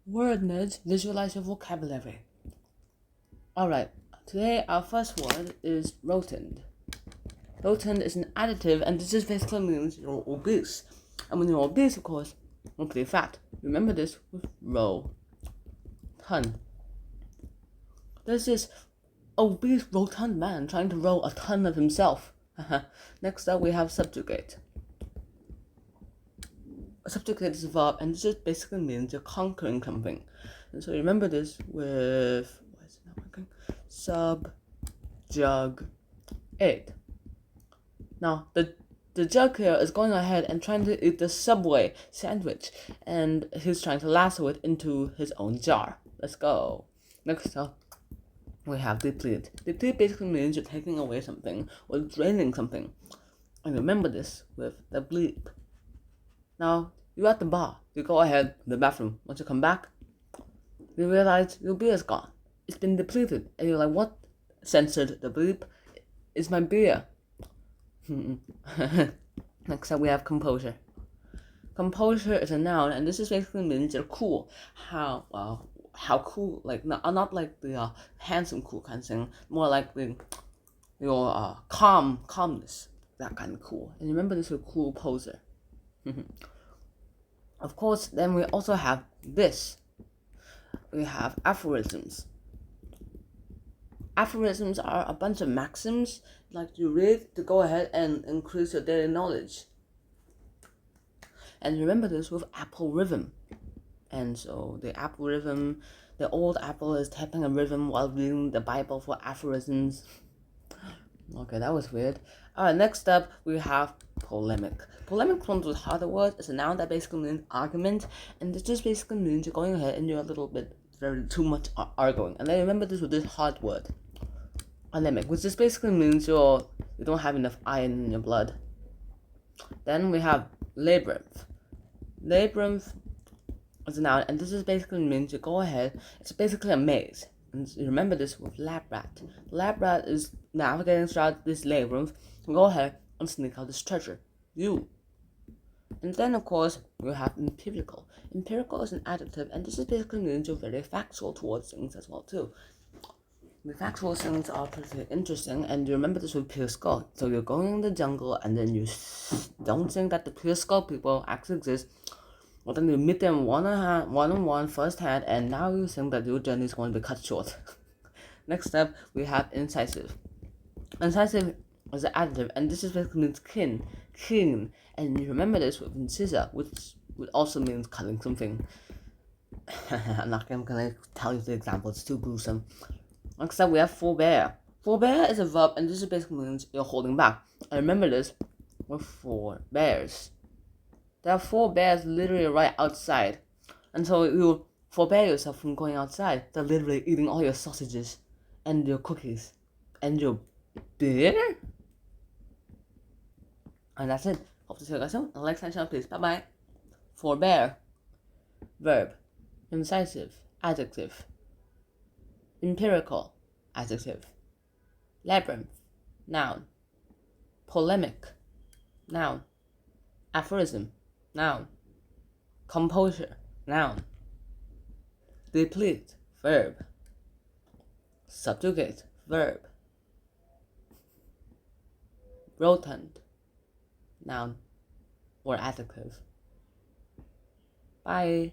Word nerds, visualize your vocabulary. Alright, today our first word is rotund. Rotund is an adjective, and this just basically means you're obese. And when you're obese, of course, you're pretty fat. Remember this with ton. There's this obese rotund man trying to row a ton of himself. Next up, we have subjugate. Subjugate is a verb, and this just basically means you're conquering something. And so remember this with subjugate. Now the jug here is going ahead and trying to eat the Subway sandwich, and he's trying to lasso it into his own jar. Let's go. Next up, we have deplete. Deplete basically means you're taking away something or draining something. And remember this with the bleep. Now, you're at the bar. You go ahead to the bathroom. Once you come back, you realize your beer is gone. It's been depleted. And you're like, what? Censored the bleep. It's my beer. Next up, we have composure. Composure is a noun, and this is basically means you're cool. How cool? Like not like the handsome cool kind of thing. More like your calmness. That kind of cool. And remember, this is a cool poser. Of course, then we also have this. We have aphorisms. Aphorisms are a bunch of maxims like you read to go ahead and increase your daily knowledge. And remember this with apple rhythm. And so the apple rhythm, the old apple is tapping a rhythm while reading the Bible for aphorisms. Okay, that was weird. Alright, next up we have polemic. Polemic comes with harder words. It's a noun that basically means argument, and it just basically means you're going ahead and you're a little bit very too much arguing. And then remember this with this hard word, anemic, which just basically means you don't have enough iron in your blood. Then we have labyrinth. Labyrinth is a noun, and this just basically means you go ahead. It's basically a maze. And remember this with lab rat. Lab rat is navigating throughout this labyrinth. Go ahead and sneak out this treasure. You. And then, of course, we have empirical. Empirical is an adjective, and this is basically means you're very factual towards things as well, too. The factual things are pretty interesting, and you remember this with pure skull. So you're going in the jungle, and then you don't think that the pure skull people actually exist. Well, then you meet them one-on-one, first-hand, and now you think that your journey is going to be cut short. Next up, we have incisive. Incisive is an adjective, and this is basically means keen. And you remember this with incisor, which also means cutting something. I'm not gonna tell you the example; it's too gruesome. Next up, we have forbear. Forbear is a verb, and this basically means you're holding back. And remember this with 4 bears. There are 4 bears literally right outside, and so you forbear yourself from going outside. They're literally eating all your sausages and your cookies and your beer. And that's it. Hope to see you guys soon. Like, and share, please. Bye bye. Forbear, verb. Incisive, adjective. Empirical, adjective. Labyrinth, noun. Polemic, noun. Aphorism, noun. Composure, noun. Deplete, verb. Subjugate, verb. Rotund, noun or adjective. Bye.